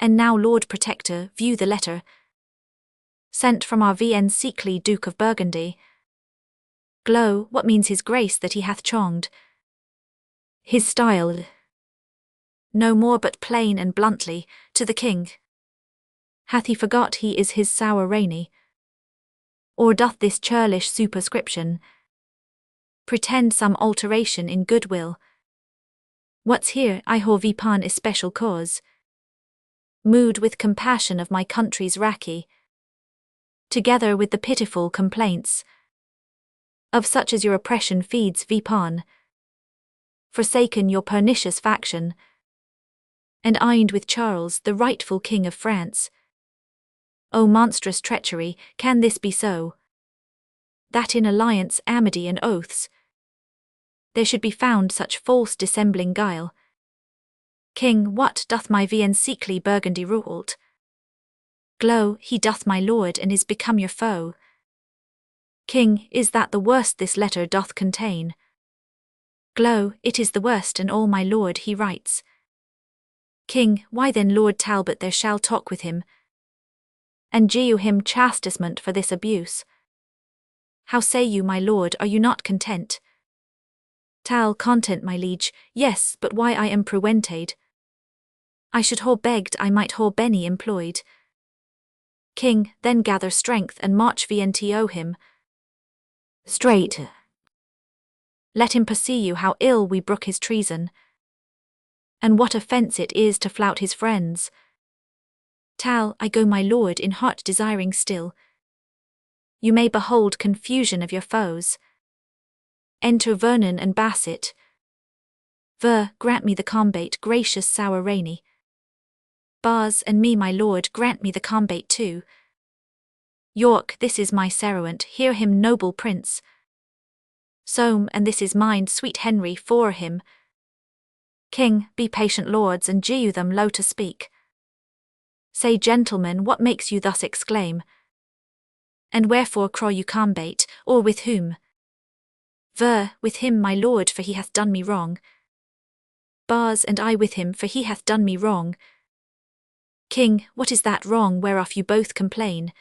And now, Lord Protector, view the letter, sent from our Secretly Duke of Burgundy. Glow, what means his grace that he hath chonged his style? No more but plain and bluntly, to the king. Hath he forgot he is his sour rainy? Or doth this churlish superscription pretend some alteration in goodwill? What's here, I ho vipan especial cause, moved with compassion of my country's rackie, together with the pitiful complaints of such as your oppression feeds vipan, forsaken your pernicious faction, and eined with Charles, the rightful King of France. O monstrous treachery, can this be so, that in alliance, amity, and oaths there should be found such false dissembling guile? King, what doth my Secretly Burgundy ruled? Glow, he doth my lord and is become your foe. King, is that the worst this letter doth contain? Glow, it is the worst, and all my lord he writes. King, why then Lord Talbot there shall talk with him, and due him chastisement for this abuse. How say you, my lord, are you not content? Tal content, my liege, yes, but why I am pruented. I should ha begged I might ha Benny employed. King, then gather strength and march VNTO him straight. Let him perceive you how ill we brook his treason, and what offence it is to flout his friends. Tal, I go my lord in heart desiring still, you may behold confusion of your foes. Enter Vernon and Basset. Grant me the combat, gracious sour rainy. Bars and me, my lord, grant me the combat too. York, this is my servant, hear him, noble prince. Soame, and this is mine, sweet Henry, for him. King, be patient, lords, and you them low to speak. Say, gentlemen, what makes you thus exclaim? And wherefore craw you combat, or with whom? With him, my lord, for he hath done me wrong. Bars, and I with him, for he hath done me wrong. King, what is that wrong whereof you both complain?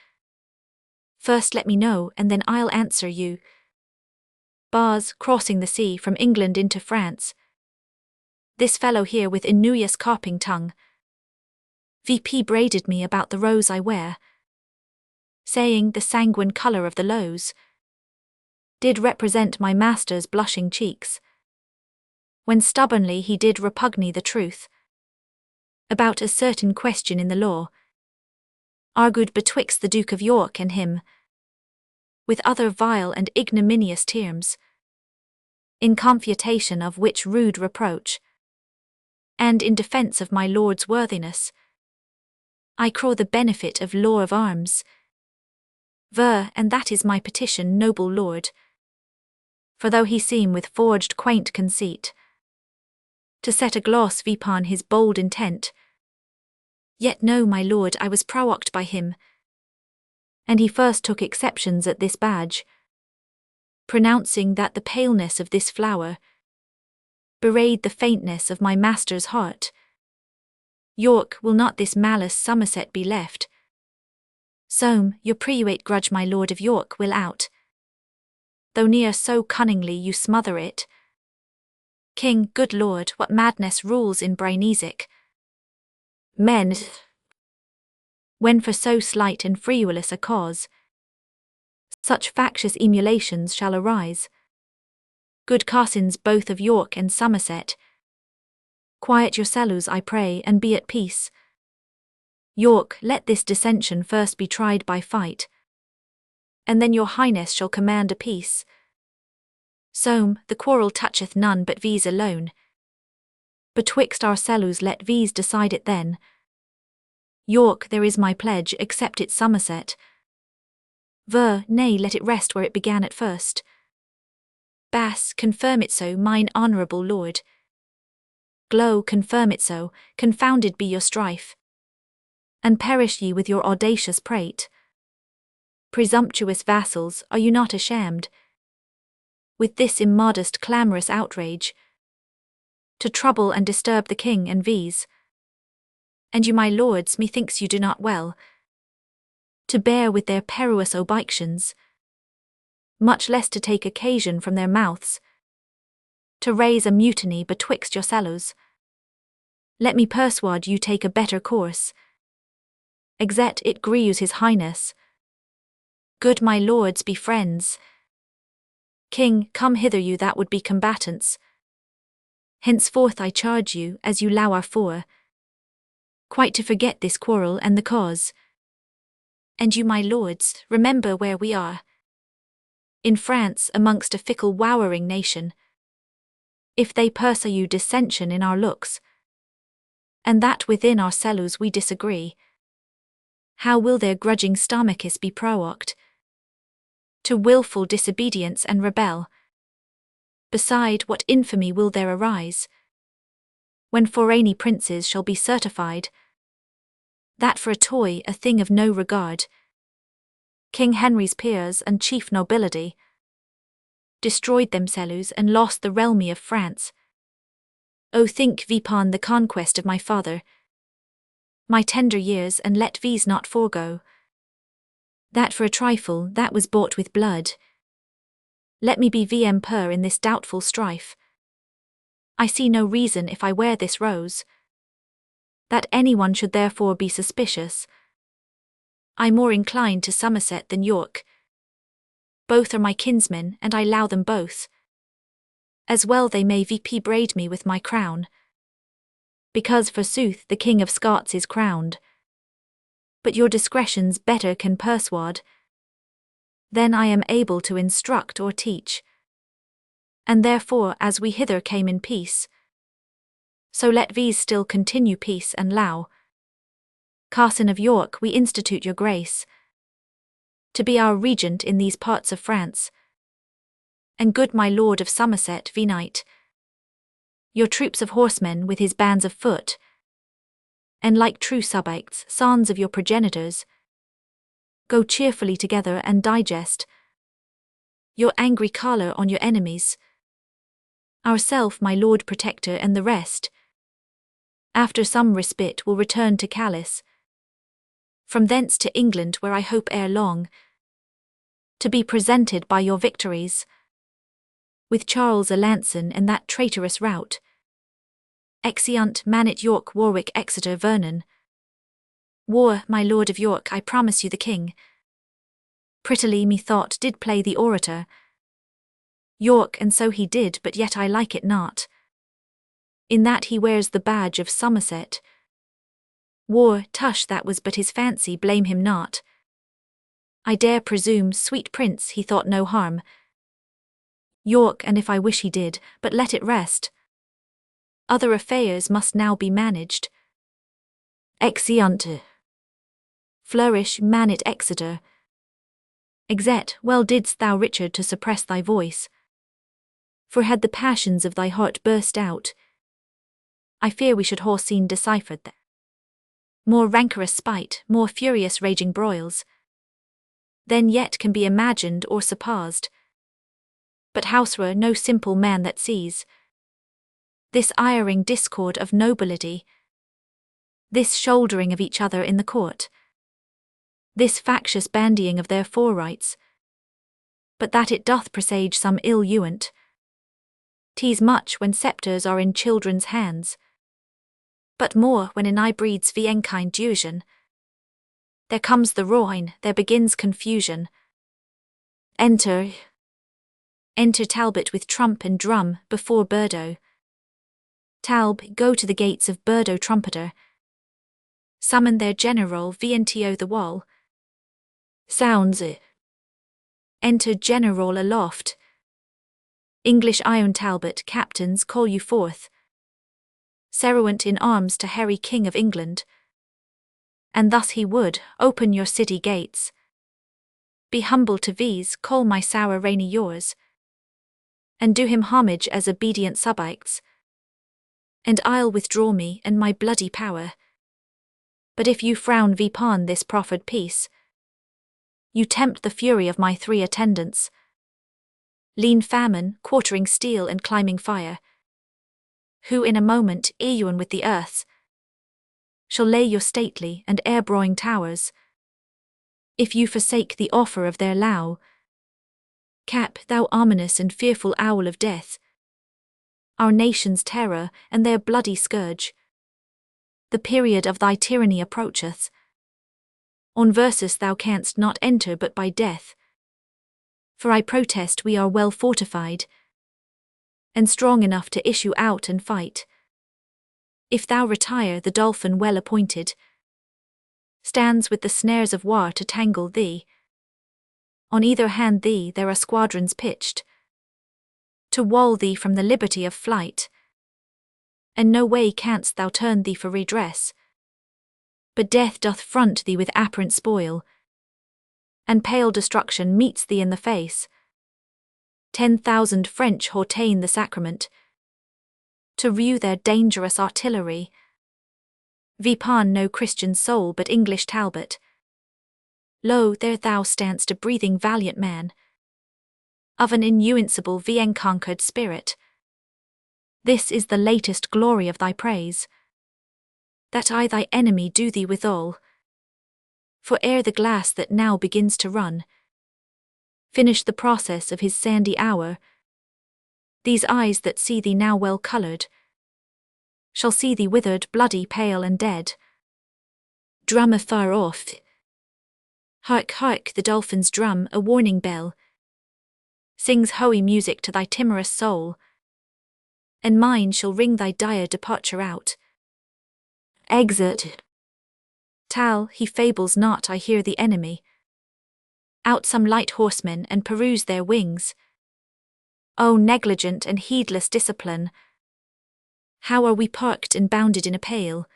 First let me know, and then I'll answer you. Bars, crossing the sea from England into France. This fellow here with inurious carping tongue VP braided me about the rose I wear, saying the sanguine colour of the lows did represent my master's blushing cheeks, when stubbornly he did repugny the truth about a certain question in the law, argued betwixt the Duke of York and him, with other vile and ignominious terms, in confutation of which rude reproach, and in defence of my lord's worthiness, I craw the benefit of law of arms. And that is my petition, noble lord. For though he seem with forged quaint conceit to set a gloss vipon his bold intent, yet know, my lord, I was prowocked by him, and he first took exceptions at this badge, pronouncing that the paleness of this flower bewrayed the faintness of my master's heart. York, will not this malice Somerset be left? Soame, your preuate grudge my lord of York will out, though near so cunningly you smother it. King, good lord, what madness rules in Brainesic men, when for so slight and frivolous a cause such factious emulations shall arise? Good Carsons both of York and Somerset, quiet yourselves, I pray, and be at peace. York, let this dissension first be tried by fight, and then your highness shall command a peace. Soame, the quarrel toucheth none but these alone. Betwixt ourselves let these decide it then. York, there is my pledge, accept it Somerset. Nay, let it rest where it began at first. Bass, confirm it so, mine honourable lord. Glow, confirm it so, confounded be your strife, and perish ye with your audacious prate. Presumptuous vassals, are you not ashamed, with this immodest clamorous outrage, to trouble and disturb the king and these And you, my lords, methinks you do not well to bear with their perilous objections, much less to take occasion from their mouths to raise a mutiny betwixt yourselves. Let me persuade you take a better course. Except it grieves his highness. Good my lords, be friends. King, come hither, you that would be combatants. Henceforth I charge you, as you allow are for, quite to forget this quarrel and the cause. And you, my lords, remember where we are. In France, amongst a fickle wowering nation. If they pursue dissension in our looks, and that within ourselves we disagree, how will their grudging stomachs be provoked to wilful disobedience and rebel? Beside, what infamy will there arise, when foreign princes shall be certified that for a toy, a thing of no regard, King Henry's peers and chief nobility destroyed themselves and lost the realm of France. O think vipon the conquest of my father, my tender years, and let these not forego, that for a trifle that was bought with blood. Let me be emperor in this doubtful strife. I see no reason, if I wear this rose, that anyone should therefore be suspicious. I more incline to Somerset than York. Both are my kinsmen, and I allow them both. As well they may VP braid me with my crown, because forsooth the King of Scots is crowned. But your discretions better can persuade, then I am able to instruct or teach. And therefore as we hither came in peace, so let these still continue peace and allow. Carson of York, we institute your grace to be our regent in these parts of France. And good my lord of Somerset, v knight your troops of horsemen with his bands of foot, and like true subjects, sons of your progenitors, go cheerfully together and digest your angry choler on your enemies. Ourself, my lord protector, and the rest, after some respite, will return to Calais, from thence to England, where I hope ere long to be presented by your victories with Charles Alanson and that traitorous rout. Exeunt Manet, York, Warwick, Exeter, Vernon. War, my lord of York, I promise you the king prettily methought did play the orator. York, and so he did, but yet I like it not, in that he wears the badge of Somerset. War, tush, that was but his fancy, blame him not. I dare presume, sweet prince, he thought no harm. York, and if I wish he did, but let it rest. Other affairs must now be managed. Exeunt. Flourish, Manet, Exeter. Exet, well didst thou, Richard, to suppress thy voice. For had the passions of thy heart burst out, I fear we should have seen deciphered there more rancorous spite, more furious raging broils, than yet can be imagined or surpassed. But housewere no simple man that sees this iring discord of nobility, this shouldering of each other in the court, this factious bandying of their forerights, but that it doth presage some ill euent. 'Tis much when sceptres are in children's hands, but more when in eye breeds the enkind dusion. There comes the ruin, there begins confusion. Enter Talbot with trump and drum before Bordeaux. Talb, go to the gates of Bordeaux, trumpeter. Summon their general Vientio the wall. Sounds. Enter general aloft. English Iron Talbot, captains, call you forth. Servant in arms to Harry King of England. And thus he would, open your city gates. Be humble to these, call my sour rainy yours, and do him homage as obedient subjects. And I'll withdraw me and my bloody power. But if you frown upon this proffered peace, you tempt the fury of my 3 attendants. Lean famine, quartering steel and climbing fire, who in a moment ewan with the earth, shall lay your stately and air-broiling towers. If you forsake the offer of their low cap, thou ominous and fearful owl of death, our nation's terror and their bloody scourge, the period of thy tyranny approacheth. On versus thou canst not enter but by death. For I protest we are well fortified, and strong enough to issue out and fight. If thou retire, the dolphin well appointed stands with the snares of war to tangle thee. On either hand thee there are squadrons pitched to wall thee from the liberty of flight, and no way canst thou turn thee for redress. But death doth front thee with apparent spoil, and pale destruction meets thee in the face. 10,000 French hortain the sacrament to view their dangerous artillery. Vipon no Christian soul but English Talbot. Lo, there thou stand'st a breathing valiant man, of an invincible conquered spirit. This is the latest glory of thy praise, that I thy enemy do thee withal. For ere the glass that now begins to run finish the process of his sandy hour, these eyes that see thee now well coloured shall see thee withered, bloody, pale and dead. Drum afar off. Hark, hark, the dolphin's drum, a warning bell, sings hoey music to thy timorous soul, and mine shall ring thy dire departure out. Exit. Tal, he fables not, I hear the enemy. Out some light horsemen and peruse their wings. O negligent and heedless discipline! How are we parked and bounded in a pale,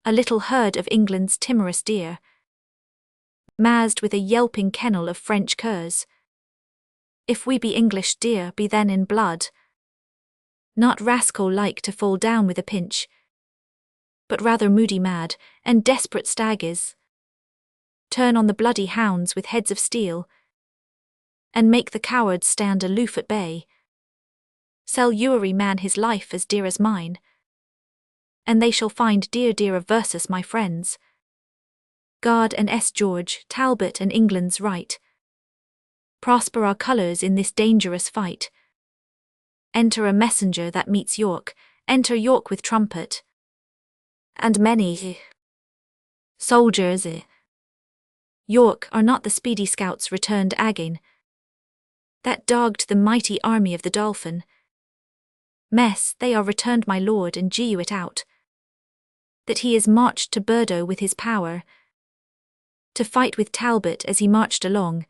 a little herd of England's timorous deer, mazed with a yelping kennel of French curs. If we be English deer, be then in blood, not rascal-like to fall down with a pinch, but rather moody mad, and desperate staggers. Turn on the bloody hounds with heads of steel, and make the cowards stand aloof at bay. Sell Uri man his life as dear as mine, and they shall find dear versus my friends. God and S. George, Talbot and England's right. Prosper our colours in this dangerous fight. Enter a messenger that meets York, enter York with trumpet, and many soldiers. York are not the speedy scouts returned again, that dogged the mighty army of the Dolphin. Mess, they are returned, my lord, and gew it out, that he is marched to Bordeaux with his power, to fight with Talbot as he marched along.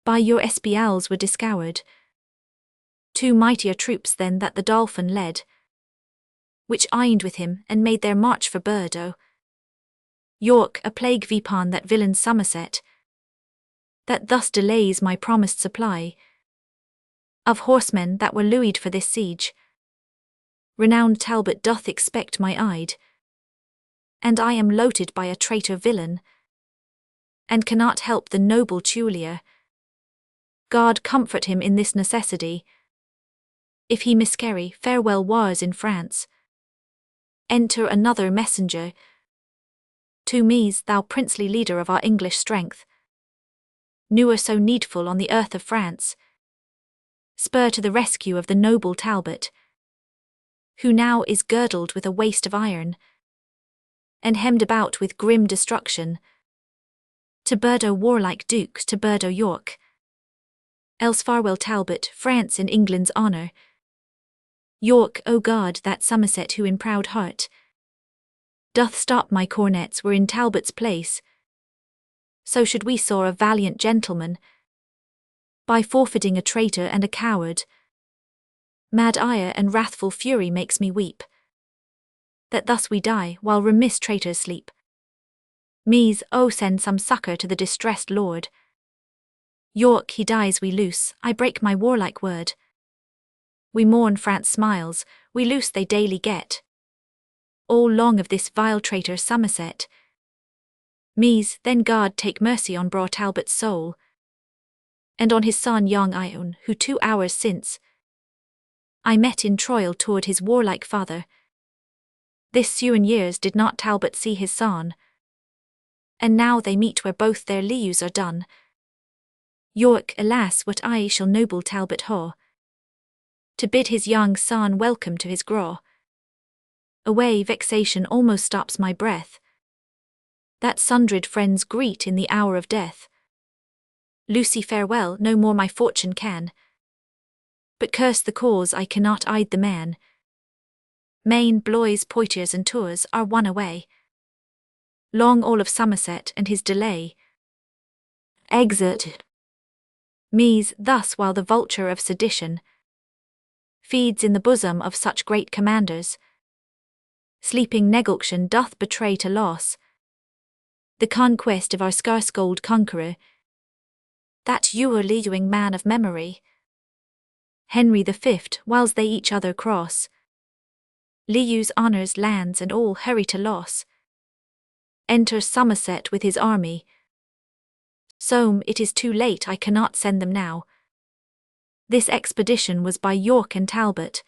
By your espials were discowered 2 mightier troops than that the Dolphin led, which eined with him and made their march for Bordeaux. York, a plague vipon that villain Somerset, that thus delays my promised supply of horsemen that were louied for this siege. Renowned Talbot doth expect my aid, and I am loted by a traitor villain, and cannot help the noble Tulier. God comfort him in this necessity. If he miscarry, farewell wars in France. Enter another messenger. To me's thou princely leader of our English strength, newer so needful on the earth of France. Spur to the rescue of the noble Talbot, who now is girdled with a waist of iron, and hemmed about with grim destruction. To Bordeaux warlike Duke, to Bordeaux York. Else farewell Talbot, France and England's honour. York, O God, that Somerset who in proud heart doth stop my cornets were in Talbot's place. So should we soar a valiant gentleman, by forfeiting a traitor and a coward. Mad ire and wrathful fury makes me weep, that thus we die while remiss traitors sleep. Me's, oh send some succour to the distressed lord. York he dies we loose, I break my warlike word. We mourn France smiles, we loose they daily get. All long of this vile traitor Somerset. Me's, then God take mercy on braw Talbot's soul, and on his son young Ion, who 2 hours since I met in Troyal toward his warlike father. This sewen years did not Talbot see his son, and now they meet where both their lius are done. York, alas, what I shall noble Talbot haw, to bid his young son welcome to his graw. Away vexation almost stops my breath, that sundred friends greet in the hour of death. Lucy, farewell, no more my fortune can, but curse the cause I cannot aid the man. Maine, Blois, Poitiers and Tours are won away, long all of Somerset and his delay. Exit. Mies, thus while the vulture of sedition feeds in the bosom of such great commanders, sleeping negulction doth betray to loss the conquest of our scarce gold conqueror, that ewer-leading man of memory. Henry V, whiles they each other cross, lius, honours, lands, and all hurry to loss. Enters Somerset with his army. Soame, it is too late, I cannot send them now. This expedition was by York and Talbot,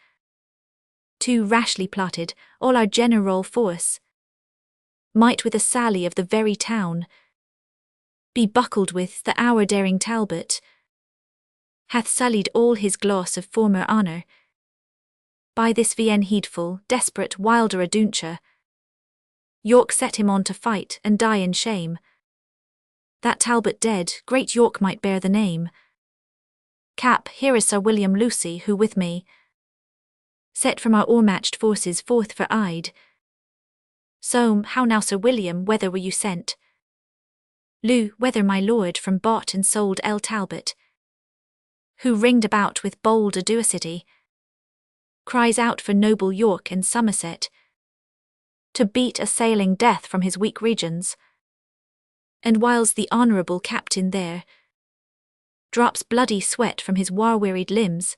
too rashly plotted. All our general force might with a sally of the very town be buckled with. The our daring Talbot hath sullied all his gloss of former honour by this VN heedful, desperate, wilder adventure. York set him on to fight and die in shame. That Talbot dead, great York might bear the name. Cap, here is Sir William Lucy, who with me set from our o'ermatched forces forth for Ide. Soame, how now, Sir William, whether were you sent? Lu, whether my lord from bought and sold L. Talbot, who ringed about with bold audacity, cries out for noble York and Somerset, to beat assailing death from his weak regions. And whiles the honourable captain there drops bloody sweat from his war-wearied limbs,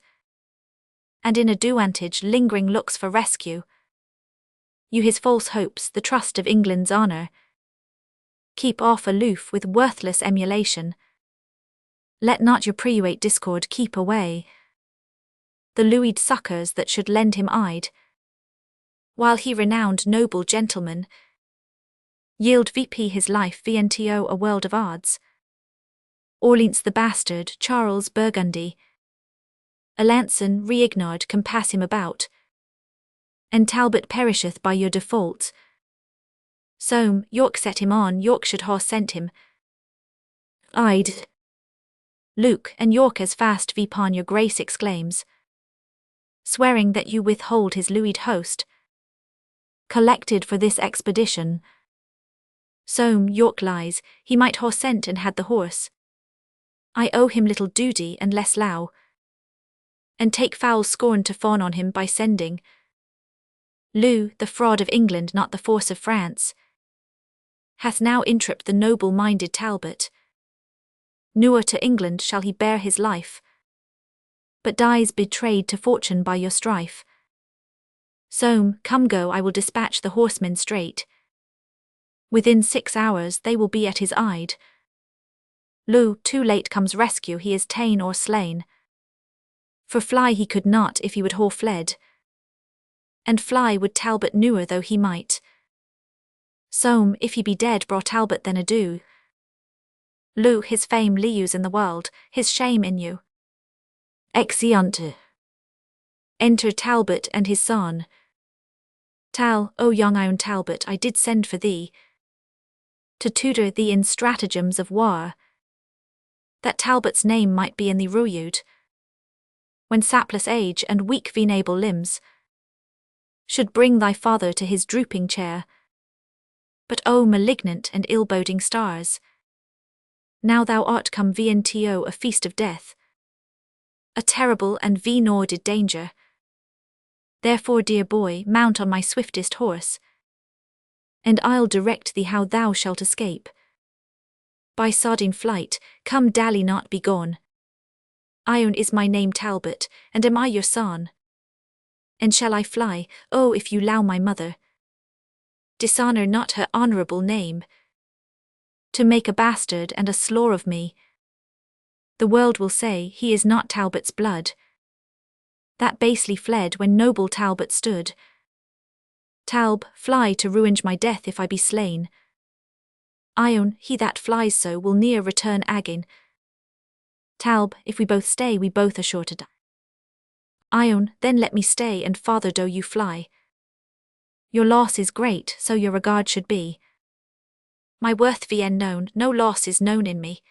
and in advantage lingering looks for rescue, you his false hopes, the trust of England's honour, keep off aloof with worthless emulation. Let not your preuate discord keep away the louised succours that should lend him aid, while he renowned noble gentleman yield VP his life VNTO a world of odds. Orleans the bastard, Charles Burgundy, Alanson reignard compass him about, and Talbot perisheth by your default. Soame, York set him on, York should ha sent him. Ide. Luke, and York as fast vpon your grace exclaims, swearing that you withhold his louised host, collected for this expedition. Soame, York lies, he might ha sent and had the horse. I owe him little duty and less low, and take foul scorn to fawn on him by sending. Lou, the fraud of England, not the force of France, hath now intripped the noble-minded Talbot. Newer to England shall he bear his life, but dies betrayed to fortune by your strife. Soame, come go, I will dispatch the horsemen straight. Within 6 hours they will be at his Ide. Lo, too late comes rescue, he is ta'en or slain. For fly he could not if he would ha fled, and fly would Talbot newer though he might. Soame, if he be dead, bra Talbot then adieu. Lo, his fame lius in the world, his shame in you. Exeunt. Enter Talbot and his son. Tal, O young Iron Talbot, I did send for thee, to tutor thee in stratagems of war, that Talbot's name might be in thee rued, when sapless age and weak venable limbs should bring thy father to his drooping chair. But O malignant and ill-boding stars, now thou art come VNTO a feast of death, a terrible and venorded danger. Therefore, dear boy, mount on my swiftest horse, and I'll direct thee how thou shalt escape. By sardine flight, come dally not be gone. Iron is my name Talbot, and am I your son? And shall I fly, oh, if you allow my mother dishonour not her honourable name, to make a bastard and a slaw of me? The world will say, he is not Talbot's blood, that basely fled when noble Talbot stood. Talb, fly to revenge my death if I be slain. Ion, he that flies so will ne'er return again. Talb, if we both stay we both are sure to die. Ion, then let me stay and farther do you fly. Your loss is great, so your regard should be. My worth vn known, no loss is known in me.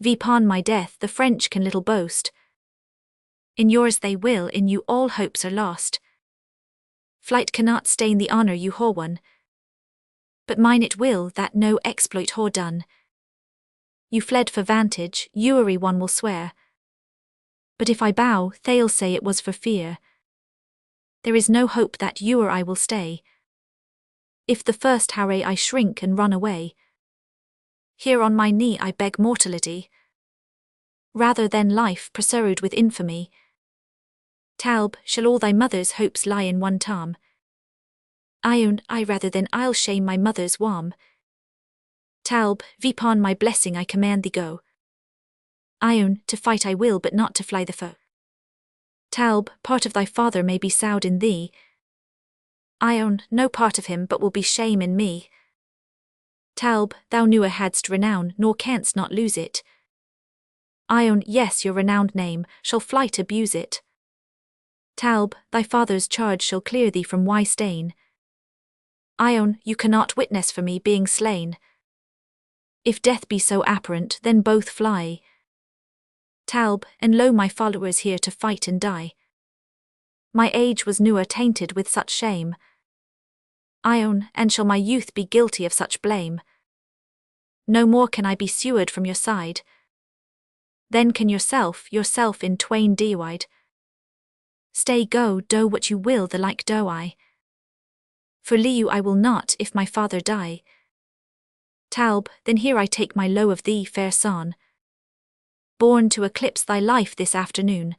Vpon my death the French can little boast. In yours they will, in you all hopes are lost. Flight cannot stain the honour you haw won. But mine it will, that no exploit haw done. You fled for vantage, usury one will swear. But if I bow, they'll say it was for fear. There is no hope that you or I will stay. If the first hurray I shrink and run away. Here on my knee I beg mortality, rather than life pursued with infamy. Talb, shall all thy mother's hopes lie in one tarm? Ion, I rather than I'll shame my mother's wam. Talb, vpon my blessing I command thee go. Ion, to fight I will but not to fly the foe. Talb, part of thy father may be sowed in thee. Ion, no part of him but will be shame in me. Talb, thou never hadst renown, nor canst not lose it. Ion, yes, your renowned name, shall flight abuse it. Talb, thy father's charge shall clear thee from why stain. Ion, you cannot witness for me being slain. If death be so apparent, then both fly. Talb, and lo my followers here to fight and die. My age was newer tainted with such shame. Ion, and shall my youth be guilty of such blame? No more can I be sewered from your side. Then can yourself in twain divide. Stay go, do what you will the like do I. For lee you I will not if my father die. Talb, then here I take my low of thee fair son. Born to eclipse thy life this afternoon.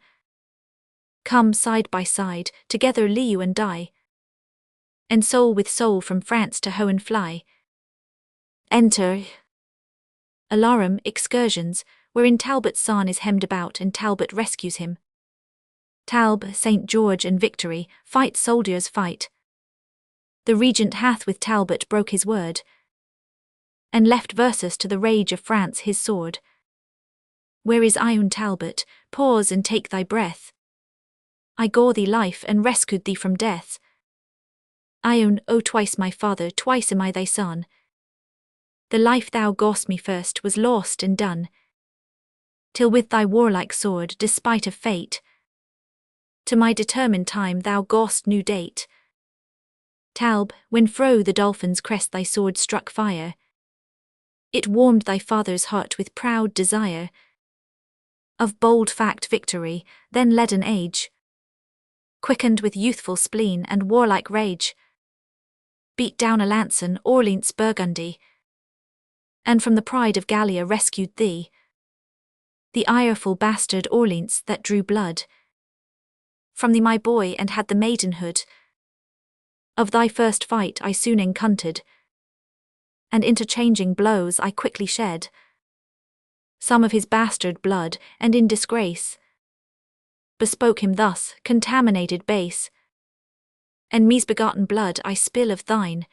Come side by side, together lee you and die. And soul with soul from France to Hohen fly. Enter. Alarum, excursions, wherein Talbot's son is hemmed about and Talbot rescues him. Talb, St. George and victory, fight soldiers fight. The regent hath with Talbot broke his word, and left versus to the rage of France his sword. Where is Ion Talbot? Pause and take thy breath. I gore thee life and rescued thee from death. Ion, O twice my father, twice am I thy son. The life thou gorst me first was lost and done, till with thy warlike sword, despite of fate, to my determined time thou gorst new date. Talb, when fro the dolphin's crest thy sword struck fire, it warmed thy father's heart with proud desire of bold fact victory, then leaden age, quickened with youthful spleen and warlike rage, beat down a Lanson, Orleans Burgundy, and from the pride of Gallia rescued thee, the ireful bastard Orleans that drew blood from thee my boy and had the maidenhood. Of thy first fight I soon encountered, and interchanging blows I quickly shed some of his bastard blood, and in disgrace bespoke him thus, contaminated base, and misbegotten blood I spill of thine,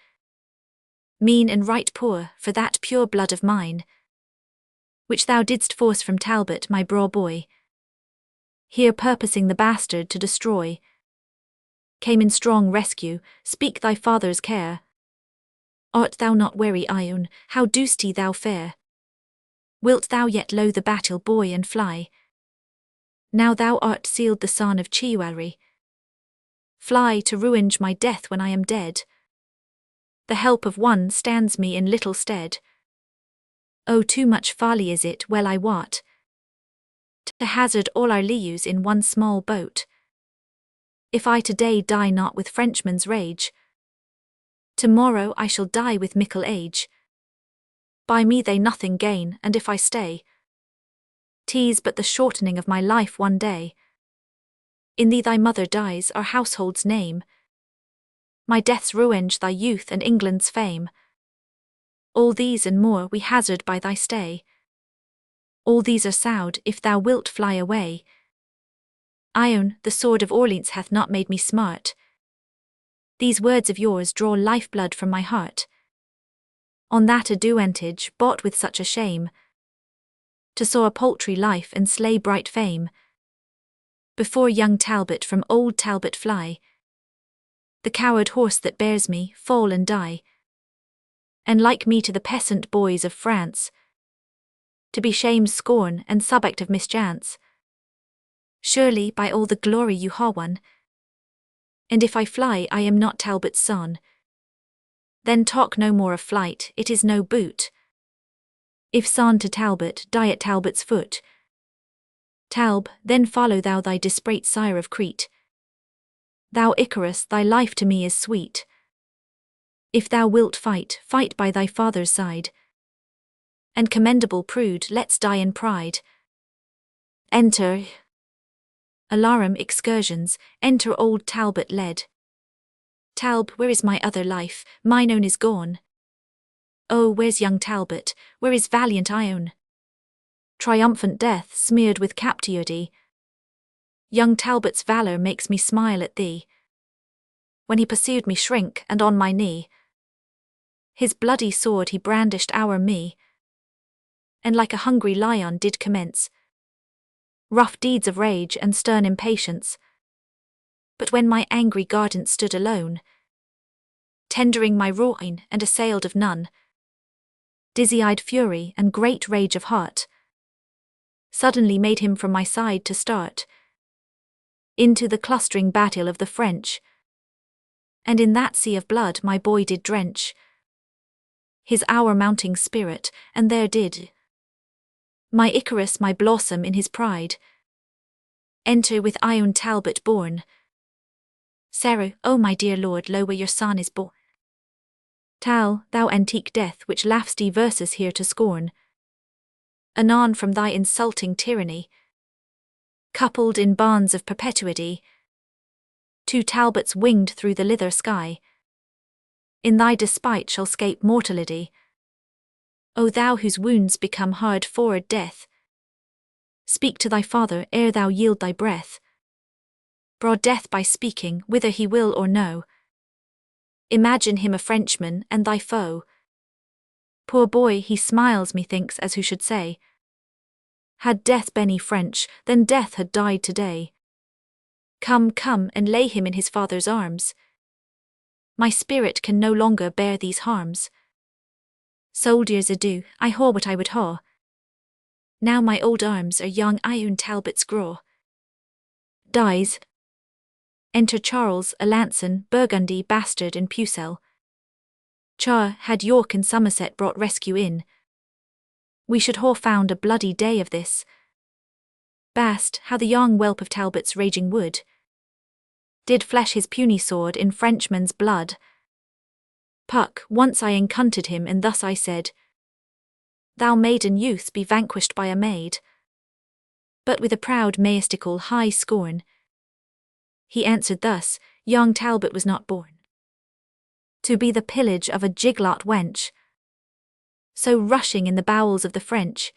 mean and right poor, for that pure blood of mine, which thou didst force from Talbot my braw boy, here purposing the bastard to destroy, came in strong rescue. Speak thy father's care. Art thou not weary, Ion? How dost thou fare? Wilt thou yet loathe the battle, boy, and fly? Now thou art sealed the son of chivalry. Fly to revenge my death when I am dead. The help of one stands me in little stead. Oh, too much folly is it, well I wot, to hazard all our lius in one small boat. If I today die not with Frenchman's rage, tomorrow I shall die with mickle age. By me they nothing gain, and if I stay, 'tis but the shortening of my life one day. In thee thy mother dies, our household's name, my death's revenge thy youth and England's fame. All these and more we hazard by thy stay. All these are sowed, if thou wilt fly away. Ion, the sword of Orleans hath not made me smart. These words of yours draw lifeblood from my heart. On that advantage, bought with such a shame, to soar a paltry life and slay bright fame. Before young Talbot from old Talbot fly, the coward horse that bears me, fall and die. And like me to the peasant boys of France, to be shamed, scorn, and subject of mischance. Surely by all the glory you ha won, and if I fly I am not Talbot's son. Then talk no more of flight, it is no boot. If son to Talbot, die at Talbot's foot. Talb, then follow thou thy disparate sire of Crete. Thou Icarus, thy life to me is sweet. If thou wilt fight, fight by thy father's side. And commendable prude, let's die in pride. Enter. Alarum excursions, enter old Talbot led. Talb, where is my other life? Mine own is gone. Oh, where's young Talbot? Where is valiant Ione? Triumphant death, smeared with captivity. Young Talbot's valour makes me smile at thee. When he pursued me shrink, and on my knee, his bloody sword he brandished o'er me, and like a hungry lion did commence rough deeds of rage and stern impatience. But when my angry guardian stood alone, tendering my ruin and assailed of none, dizzy-eyed fury and great rage of heart suddenly made him from my side to start into the clustering battle of the French, and in that sea of blood my boy did drench his hour mounting spirit, and there did my Icarus, my blossom in his pride, enter with Ione Talbot born. Sarah, O my dear lord, lo where your son is born. Tal, thou antique death which laughs thee verses here to scorn, anon from thy insulting tyranny, coupled in bonds of perpetuity, two Talbots winged through the lither sky, in thy despite shall scape mortality. O thou whose wounds become hard forward death, speak to thy father ere thou yield thy breath. Broad death by speaking, whether he will or no. Imagine him a Frenchman and thy foe. Poor boy, he smiles methinks as who should say, had death been French, then death had died today. Come, come, and lay him in his father's arms. My spirit can no longer bear these harms. Soldiers, adieu, I haw what I would haw. Now my old arms are young Ione Talbot's grow. Dies. Enter Charles, Alanson, Burgundy, bastard and pucelle. Char, had York and Somerset brought rescue in, we should haw found a bloody day of this. Bast, how the young whelp of Talbot's raging wood did flesh his puny sword in Frenchman's blood. Puck, once I encountered him and thus I said, thou maiden youth be vanquished by a maid. But with a proud majestical high scorn, he answered thus, young Talbot was not born to be the pillage of a giglot wench. So rushing in the bowels of the French,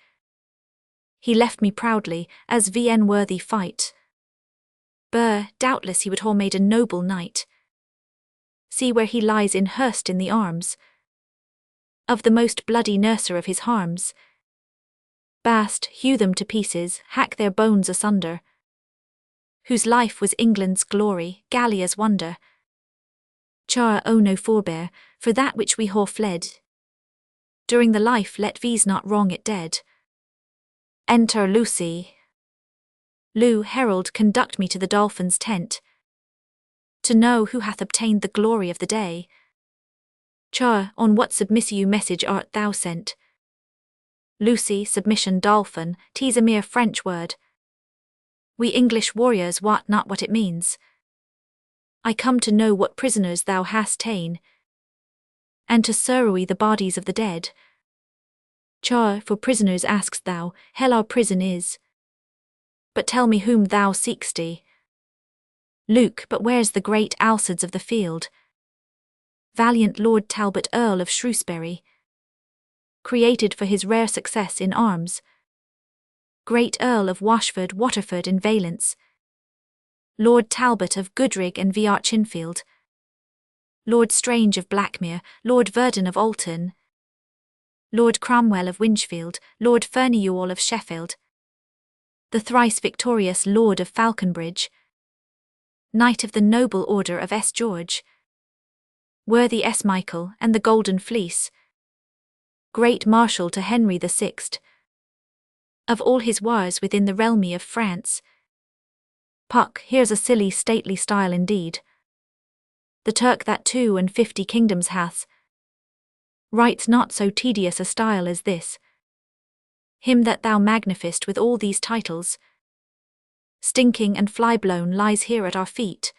he left me proudly, as vn worthy fight. Doubtless he would haw made a noble knight. See where he lies inhersed in the arms of the most bloody nurser of his harms. Bast, hew them to pieces, hack their bones asunder, whose life was England's glory, Gallia's wonder. Char, O no forbear, for that which we haw fled. During the life let these not wrong it dead. Enter Lucy. Lou, herald, conduct me to the dolphin's tent, to know who hath obtained the glory of the day. Char, on what submissive message art thou sent? Lucy, submission dolphin, 'tis a mere French word. We English warriors wot not what it means. I come to know what prisoners thou hast ta'en, and to survey the bodies of the dead. Char, for prisoners ask'st thou, hell our prison is. But tell me whom thou seek'st. Luke, but where's the great Alcides of the field? Valiant Lord Talbot, Earl of Shrewsbury, created for his rare success in arms. Great Earl of Washford, Waterford and Valence, Lord Talbot of Goodrig and Chinfield, Lord Strange of Blackmere, Lord Verdon of Alton, Lord Cromwell of Winchfield, Lord Fernewall of Sheffield, the thrice victorious Lord of Falconbridge, Knight of the Noble Order of S. George, worthy S. Michael and the Golden Fleece, Great Marshal to Henry VI, of all his wars within the realmy of France. Puck, here's a silly stately style indeed. The Turk that 52 kingdoms hath, writes not so tedious a style as this. Him that thou magnifiest with all these titles, stinking and fly-blown lies here at our feet.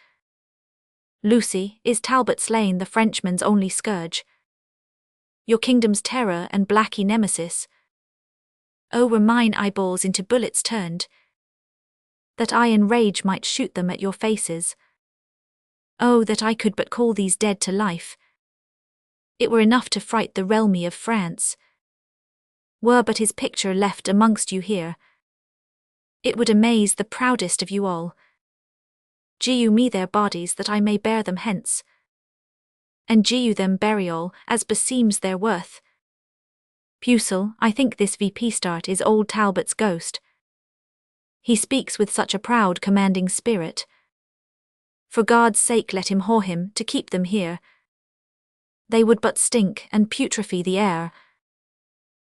Lucy, is Talbot slain the Frenchman's only scourge? Your kingdom's terror and blacky nemesis? Oh, were mine eyeballs into bullets turned, that I in rage might shoot them at your faces. Oh, that I could but call these dead to life. It were enough to fright the realmy of France. Were but his picture left amongst you here, it would amaze the proudest of you all. Gee you me their bodies that I may bear them hence, and gee you them burial as beseems their worth. Pusel, I think this VP start is old Talbot's ghost. He speaks with such a proud commanding spirit. For God's sake let him whore him to keep them here. They would but stink and putrefy the air.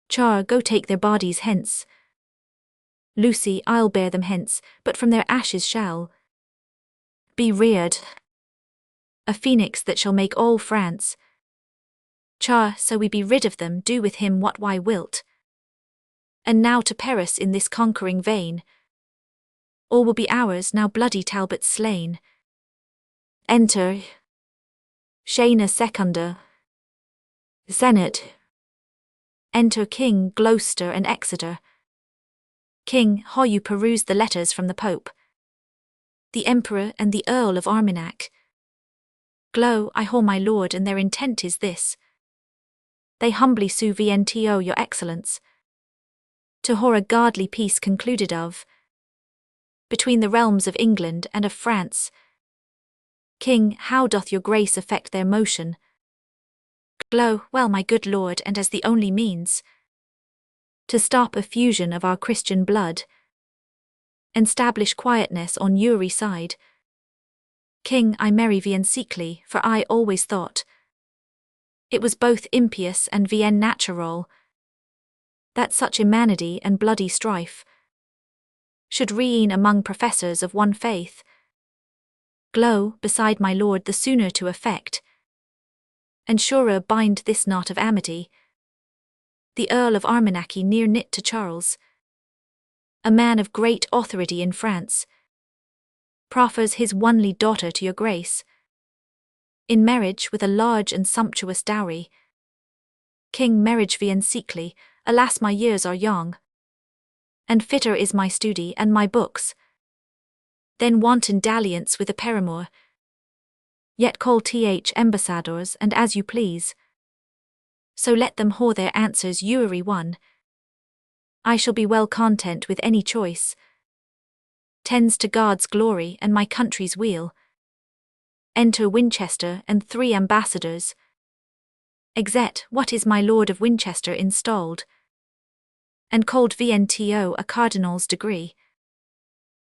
Char, go take their bodies hence. Lucy, I'll bear them hence, but from their ashes shall be reared a phoenix that shall make all France. Char, so we be rid of them, do with him what why wilt. And now to Paris in this conquering vein. All will be ours now bloody Talbot's slain. Enter Shayna Secunda, Senate. Enter King Gloucester and Exeter. King, how you peruse the letters from the Pope, the Emperor and the Earl of Armagnac. Glow, I haw my lord, and their intent is this. They humbly sue VNTO your excellence, to whore a godly peace concluded of, between the realms of England and of France. King, how doth your grace affect their motion? Glow, well my good lord, and as the only means to stop effusion of our Christian blood, and stablish quietness on your side. King, I marry Vien secretly, for I always thought it was both impious and Vien natural that such immanity and bloody strife should reign among professors of one faith. Glow, beside my lord, the sooner to effect, and surer bind this knot of amity. The Earl of Armagnac near knit to Charles, a man of great authority in France, proffers his only daughter to your grace, in marriage with a large and sumptuous dowry. King, marriage Vien secretly, alas my years are young, and fitter is my study and my books, than wanton dalliance with a paramour. Yet call ambassadors, and as you please, so let them whore their answers every one. I shall be well content with any choice, tends to God's glory and my country's weal. Enter Winchester and 3 ambassadors. Exet, what is my lord of Winchester installed, and called VNTO a cardinal's degree?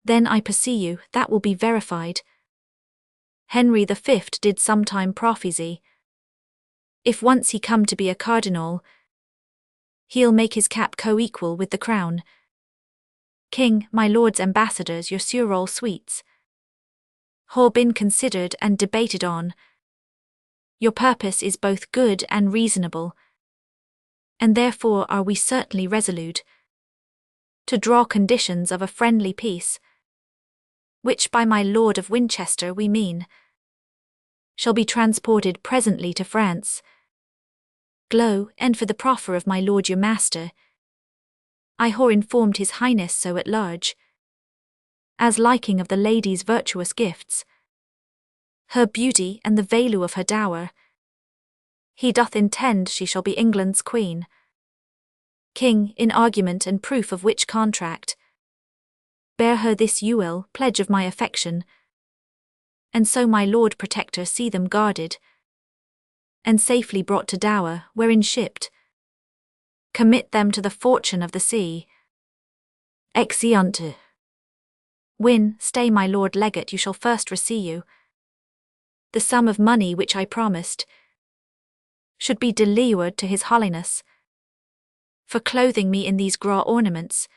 Then I pursue you, that will be verified. Henry V did sometime prophesy, if once he come to be a cardinal, he'll make his cap co-equal with the crown. King, my lord's ambassadors your sure all sweets, whole been considered and debated on. Your purpose is both good and reasonable, and therefore are we certainly resolute to draw conditions of a friendly peace, which by my lord of Winchester we mean shall be transported presently to France. Glow, and for the proffer of my lord your master, I whore informed his highness so at large, as liking of the lady's virtuous gifts, her beauty and the value of her dower, he doth intend she shall be England's queen. King, in argument and proof of which contract, bear her this pledge of my affection, and so my lord protector see them guarded. and safely brought to Dower, wherein shipped. Commit them to the fortune of the sea. Exeunt. Win, stay my lord legate, you shall first receive you. The sum of money which I promised should be delivered to his holiness, for clothing me in these graw ornaments.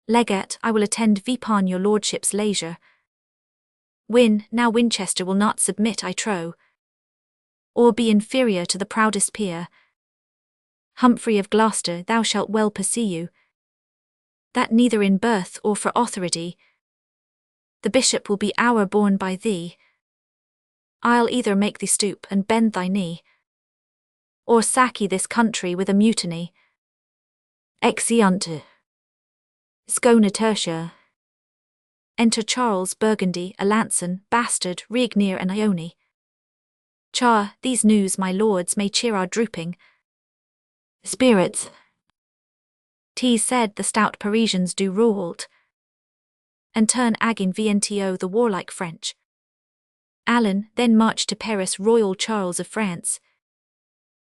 Legate, I will attend upon your lordship's leisure. Win, now Winchester will not submit, I trow, or be inferior to the proudest peer. Humphrey of Gloucester, thou shalt well perceive that neither in birth or for authority the bishop will be hour born by thee. I'll either make thee stoop and bend thy knee, or sack ye this country with a mutiny. Exeunt. Scona tertia. Enter Charles, Burgundy, Alanson, Bastard, Regnier and Ione. Char, these news, my lords, may cheer our drooping spirits. 'Tis said the stout Parisians do revolt, and turn agin VNTO the warlike French. Alan, then march to Paris, royal Charles of France,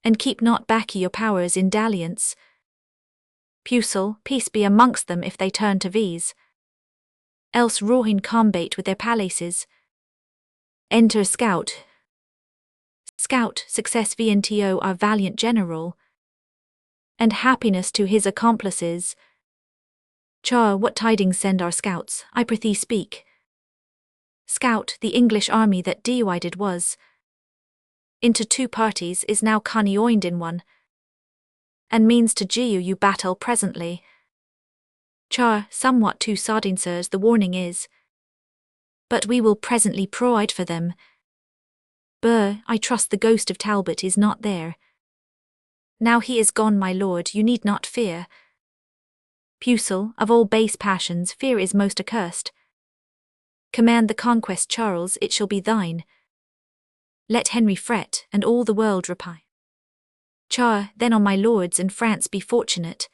and keep not back your powers in dalliance. Pucel, peace be amongst them if they turn to V's, else ruin combat with their palaces. Enter Scout. Scout, success VNTO our valiant general, and happiness to his accomplices. Char, what tidings send our scouts, I prithee speak. Scout, the English army that divided was into two parties is now conjoined in one, and means to giu you battle presently. Char, somewhat too sodden sirs the warning is, but we will presently provide for them. Burr, I trust the ghost of Talbot is not there. Now he is gone, my lord, you need not fear. Pucel, of all base passions fear is most accursed. Command the conquest, Charles, it shall be thine. Let Henry fret, and all the world repine. Char, then on my lords and France be fortunate.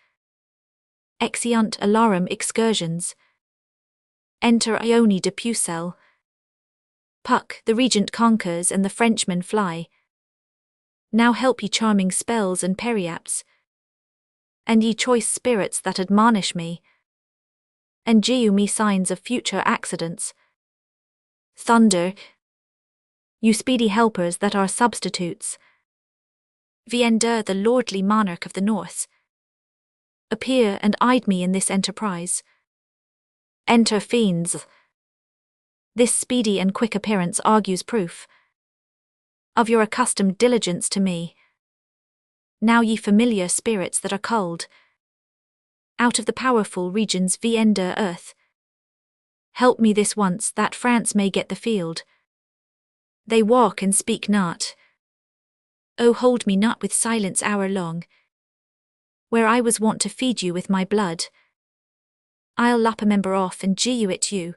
Exeunt alarum excursions. Enter Ione de Pucel. Puck, the regent conquers and the Frenchmen fly. Now help ye charming spells and periapts, and ye choice spirits that admonish me, and giu me signs of future accidents. Thunder, you speedy helpers that are substitutes. Viender, the lordly monarch of the north, appear and aid me in this enterprise. Enter fiends. This speedy and quick appearance argues proof of your accustomed diligence to me. Now ye familiar spirits that are culled out of the powerful regions viender earth, help me this once that France may get the field. They walk and speak not. Oh, hold me not with silence hour long, where I was wont to feed you with my blood. I'll lop a member off and giu it you,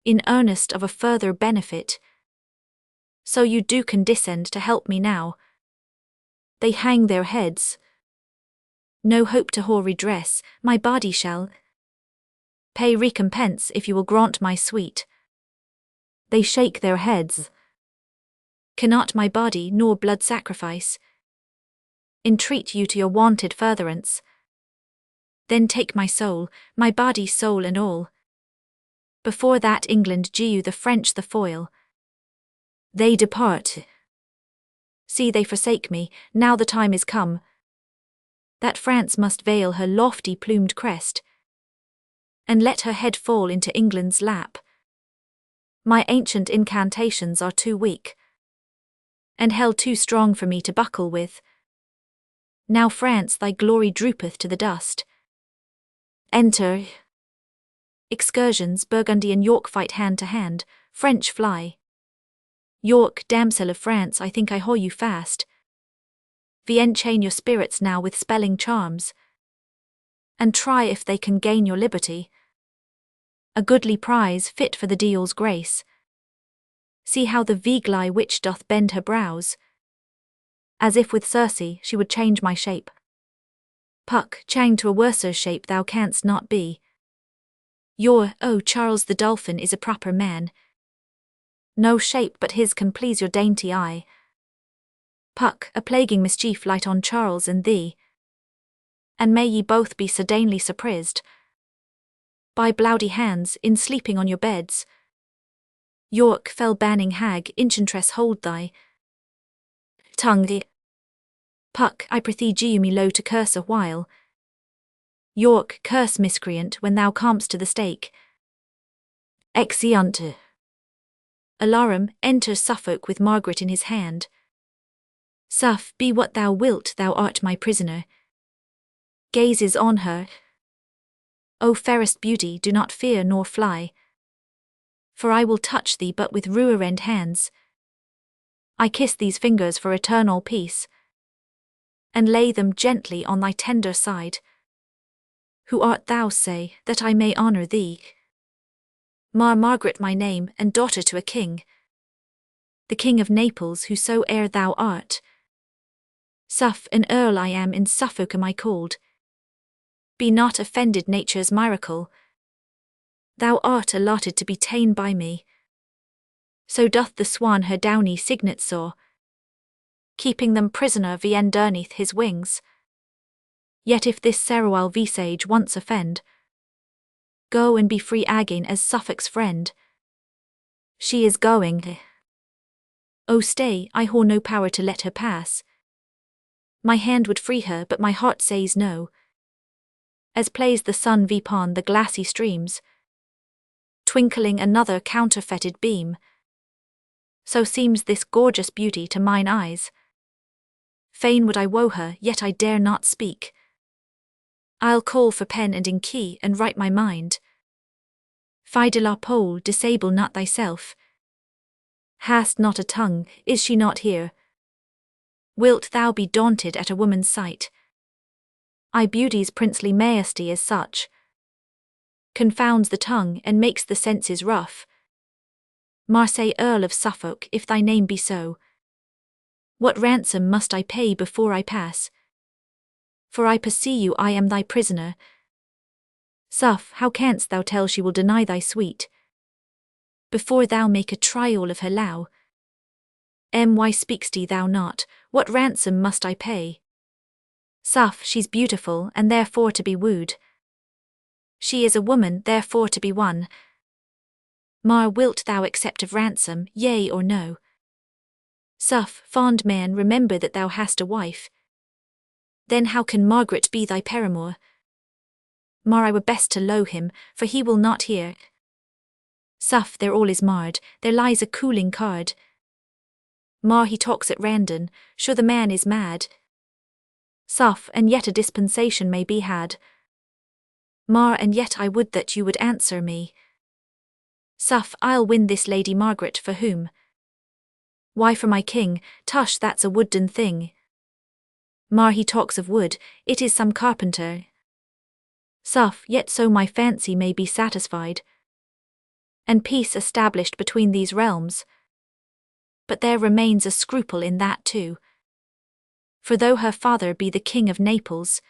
in earnest of a further benefit. So you do condescend to help me now. They hang their heads. No hope to whore redress, my body shall pay recompense if you will grant my sweet. They shake their heads. Cannot my body nor blood sacrifice entreat you to your wanted furtherance. Then take my soul, my body, soul and all. Before that England giu the French the foil. They depart. See, they forsake me, now the time is come that France must veil her lofty plumed crest, and let her head fall into England's lap. My ancient incantations are too weak, and held too strong for me to buckle with. Now France thy glory droopeth to the dust. Enter. Excursions, Burgundy and York fight hand to hand, French fly. York, damsel of France, I think I hold you fast. Vienne, chain your spirits now with spelling charms, and try if they can gain your liberty. A goodly prize fit for the deal's grace. See how the Vigli witch doth bend her brows, as if with Circe she would change my shape. Puck, chang to a worser shape thou canst not be. Your, oh, Charles the Dolphin is a proper man. No shape but his can please your dainty eye. Puck, a plaguing mischief light on Charles and thee. And may ye both be suddenly surprised by blowdy hands in sleeping on your beds. York, fell banning hag, enchantress hold thy tongue. Puck, I prithee giu me low to curse a while. York, curse miscreant when thou comest to the stake. Exeunt. Alarum, enters Suffolk with Margaret in his hand. Suff, be what thou wilt, thou art my prisoner. Gazes on her. O fairest beauty, do not fear nor fly. For I will touch thee but with ruined hands. I kiss these fingers for eternal peace, and lay them gently on thy tender side. Who art thou, say, that I may honour thee? Margaret my name, and daughter to a king. The King of Naples, whosoe'er thou art. Suff, an earl I am, in Suffolk am I called. Be not offended nature's miracle. Thou art allotted to be ta'en by me. So doth the swan her downy cygnet soar, keeping them prisoner underneath his wings. Yet if this servile visage once offend, go and be free again as Suffolk's friend. She is going. Oh stay, I hold no power to let her pass. My hand would free her, but my heart says no. As plays the sun upon the glassy streams, twinkling another counterfeited beam, so seems this gorgeous beauty to mine eyes. Fain would I woe her, yet I dare not speak. I'll call for pen and inky, and write my mind. Fie de la pole, disable not thyself. Hast not a tongue, is she not here? Wilt thou be daunted at a woman's sight? I beauty's princely majesty as such confounds the tongue and makes the senses rough. Marseille, Earl of Suffolk, if thy name be so, what ransom must I pay before I pass? For I perceive you I am thy prisoner. Suff, how canst thou tell she will deny thy sweet, before thou make a trial of her low? Why speak'st thou not? What ransom must I pay? Suff, she's beautiful, and therefore to be wooed. She is a woman, therefore to be won. Wilt thou accept of ransom, yea or no? Suff, fond man, remember that thou hast a wife. Then how can Margaret be thy paramour? I were best to loe him, for he will not hear. Suff, there all is marred, there lies a cooling card. He talks at random, sure the man is mad. Suff, and yet a dispensation may be had. And yet I would that you would answer me. Suff, I'll win this Lady Margaret for whom? Why, for my king. Tush, that's a wooden thing. He talks of wood, it is some carpenter. Suff, yet so my fancy may be satisfied, and peace established between these realms. But there remains a scruple in that too. For though her father be the King of Naples,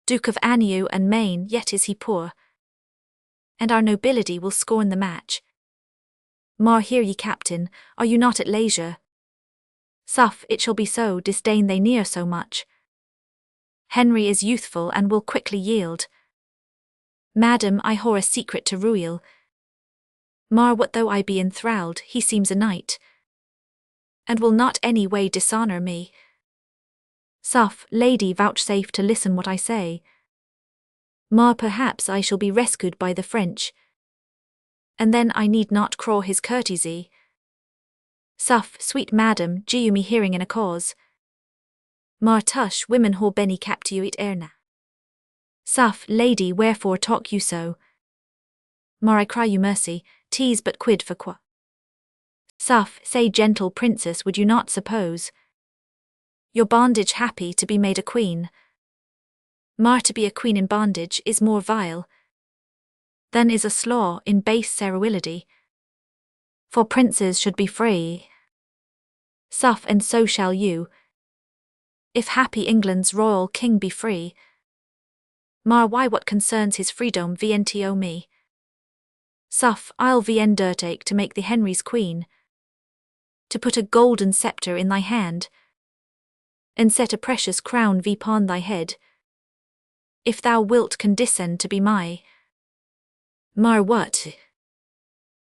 Duke of Anjou and Maine, yet is he poor, and our nobility will scorn the match. Hear ye, captain, are you not at leisure? Suff, it shall be so, disdain they near so much. Henry is youthful and will quickly yield. Madam, I whore a secret to ruil. What though I be enthralled, he seems a knight, and will not any way dishonour me. Suff, lady, vouchsafe to listen what I say. Perhaps I shall be rescued by the French, and then I need not craw his courtesy. Suff, sweet madam, giu me hearing in a cause. Tush, women whore beni captuit erna. Suff, lady, wherefore talk you so? I cry you mercy, 'tis but quid for qua. Suff, say gentle princess, would you not suppose your bondage happy to be made a queen? To be a queen in bondage is more vile than is a slaw in base servility. For princes should be free. Suff, and so shall you, if happy England's royal king be free. Why, what concerns his freedom vnto me? Suff, I'll undertake to make thee Henry's queen, to put a golden sceptre in thy hand, and set a precious crown upon thy head, if thou wilt condescend to be my Mar what?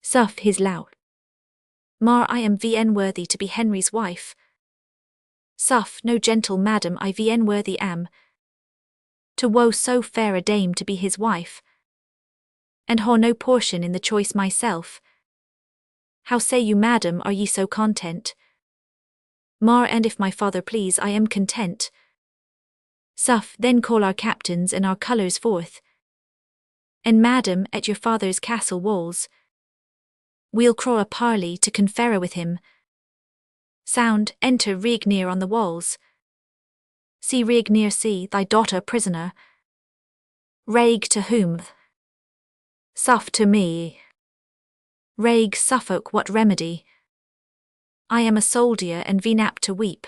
Suff his lout. Mar I am vn worthy to be Henry's wife. Suff no gentle madam I vn worthy am, to woe so fair a dame to be his wife, and haw no portion in the choice myself. How say you, madam, are ye so content? Mar and if my father please I am content. Suff then call our captains and our colours forth, and madam at your father's castle walls, we'll craw a parley to confer with him. Sound, enter Regnier on the walls. See Regnier, see thy daughter prisoner. Reg to whom? Suff to me. Reg Suffolk, what remedy? I am a soldier and veen apt to weep,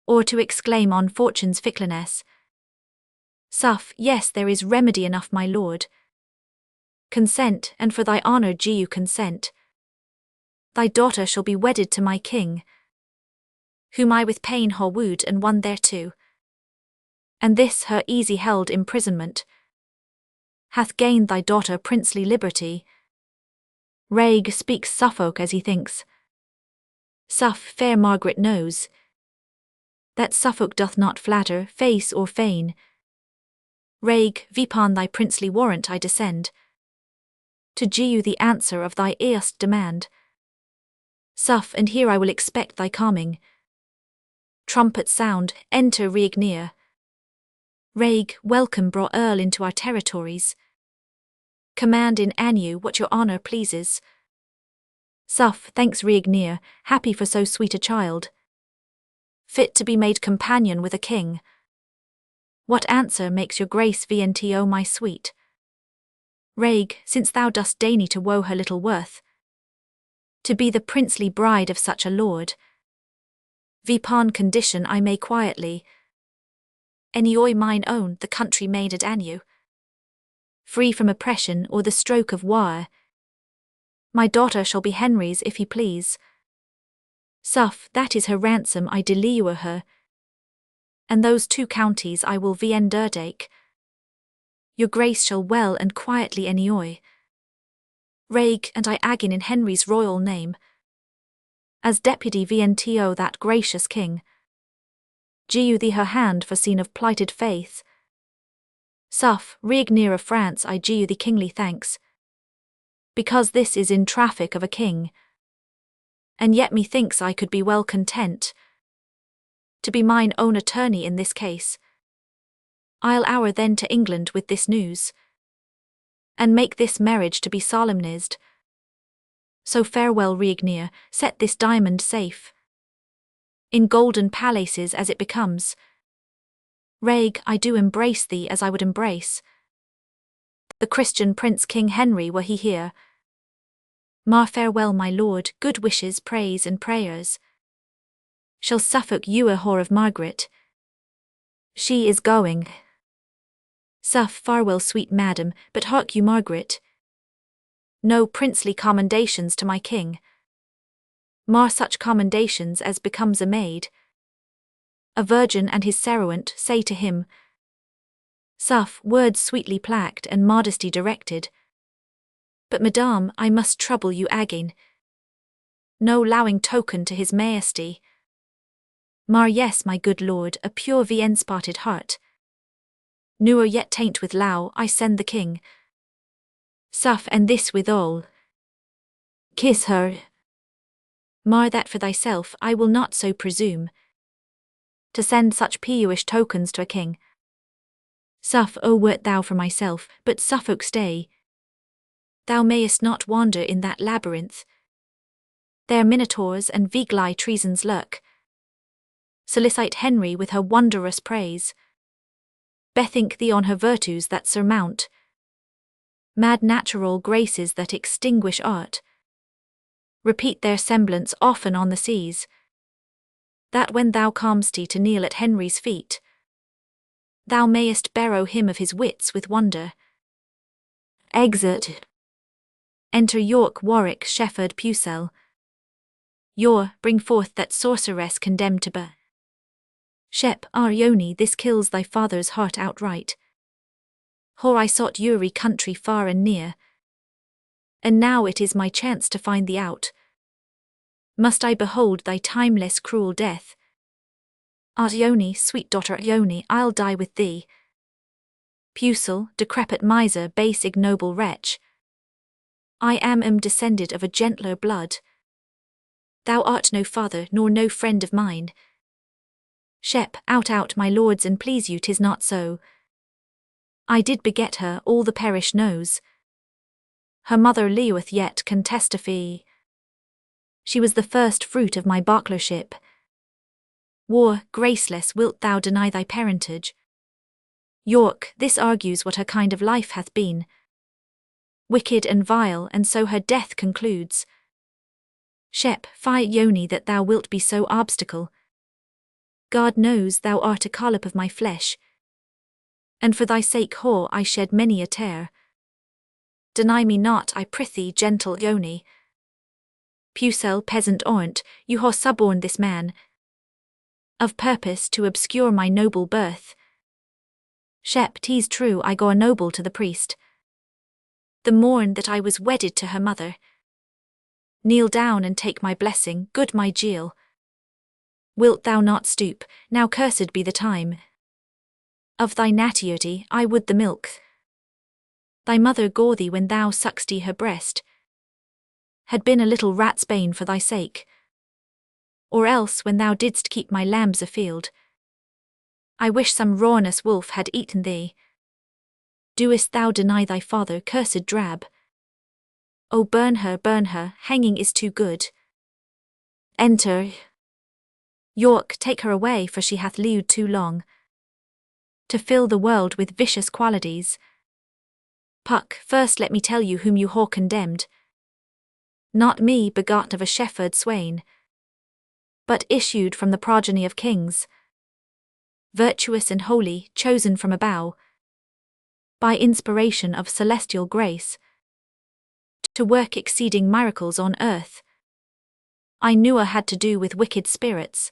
or to exclaim on fortune's fickleness. Suff, yes, there is remedy enough, my lord. Consent, and for thy honour do you consent. Thy daughter shall be wedded to my king, whom I with pain ha wooed and won thereto. And this her easy held imprisonment hath gained thy daughter princely liberty. Reg speaks Suffolk as he thinks. Suff, fair Margaret knows that Suffolk doth not flatter, face or feign. Reg, vipon thy princely warrant I descend, to gie you the answer of thy erst demand. Suff, and here I will expect thy calming. Trumpet sound, enter Regnier. Reg, welcome brought Earl into our territories. Command in Anu what your honour pleases. Suff, thanks Regnier, happy for so sweet a child, fit to be made companion with a king. What answer makes your grace vnto my sweet? Reg, since thou dost deign to woe her little worth, to be the princely bride of such a lord, vipon condition I may quietly enjoy mine own the country maid at Anu, free from oppression or the stroke of war. My daughter shall be Henry's if he please. Suff, that is her ransom I deliver her, and those 2 counties I will vn durdake. Your grace shall well and quietly enjoy. Reg, and I agin in Henry's royal name, as deputy vnto that gracious king, gie you thee her hand for scene of plighted faith. Suff, Regnier of France I gie you the kingly thanks, because this is in traffic of a king, and yet methinks I could be well content to be mine own attorney in this case. I'll hour then to England with this news, and make this marriage to be solemnized. So farewell Regnier, set this diamond safe in golden palaces as it becomes. Reg, I do embrace thee as I would embrace the Christian Prince King Henry were he here. Mar farewell my lord, good wishes, praise and prayers shall Suffolk you a whore of Margaret. She is going. Suff, farewell sweet madam, but hark you Margaret, no princely commendations to my king. Mar such commendations as becomes a maid. A virgin and his servant say to him. Suff, words sweetly placked and modesty directed. But madame, I must trouble you again. No lowing token to his majesty. Mar yes, my good lord, a pure vn spotted heart. Newer yet taint with low, I send the king. Suff, and this withal. Kiss her. Mar that for thyself, I will not so presume to send such piouish tokens to a king. Suff, O wert thou for myself, but Suffolk stay. Thou mayest not wander in that labyrinth. There minotaurs and vigli treasons lurk. Solicite Henry with her wondrous praise. Bethink thee on her virtues that surmount mad natural graces that extinguish art. Repeat their semblance often on the seas, that when thou calm'st to kneel at Henry's feet, thou mayest borrow him of his wits with wonder. Exit. Enter York, Warwick, Shefford, Pucelle. Bring forth that sorceress condemned to Shep, Arione, this kills thy father's heart outright. Ho, I sought Uri country far and near, and now it is my chance to find thee out. Must I behold thy timeless cruel death? Arione, sweet daughter Arione, I'll die with thee. Pucil, decrepit miser, base ignoble wretch, I am descended of a gentler blood. Thou art no father nor no friend of mine. Shep, out, my lords, and please you, 'tis not so. I did beget her, all the parish knows. Her mother Leoth yet can testify. She was the first fruit of my barklership. War, graceless, wilt thou deny thy parentage? York, this argues what her kind of life hath been. Wicked and vile, and so her death concludes. Shep, fie Ione, that thou wilt be so obstacle. God knows thou art a collop of my flesh, and for thy sake, whore, I shed many a tear. Deny me not, I prithee, gentle Ione. Pucel, peasant ornt, you whore suborn this man, of purpose to obscure my noble birth. Shep, 'tis true, I go a noble to the priest. The morn that I was wedded to her mother. Kneel down and take my blessing, good my Jill. Wilt thou not stoop, now cursed be the time. Of thy natiety I would the milk. Thy mother gore thee when thou suck'st her breast. Had been a little rat's bane for thy sake. Or else when thou didst keep my lambs afield. I wish some rawness wolf had eaten thee. Doest thou deny thy father, cursed drab? Oh, burn her, hanging is too good. Enter. York, take her away, for she hath lewd too long to fill the world with vicious qualities. Puck, first let me tell you whom you whore condemned. Not me, begot of a shepherd swain, but issued from the progeny of kings. Virtuous and holy, chosen from above, by inspiration of celestial grace, to work exceeding miracles on earth. I knew I had to do with wicked spirits,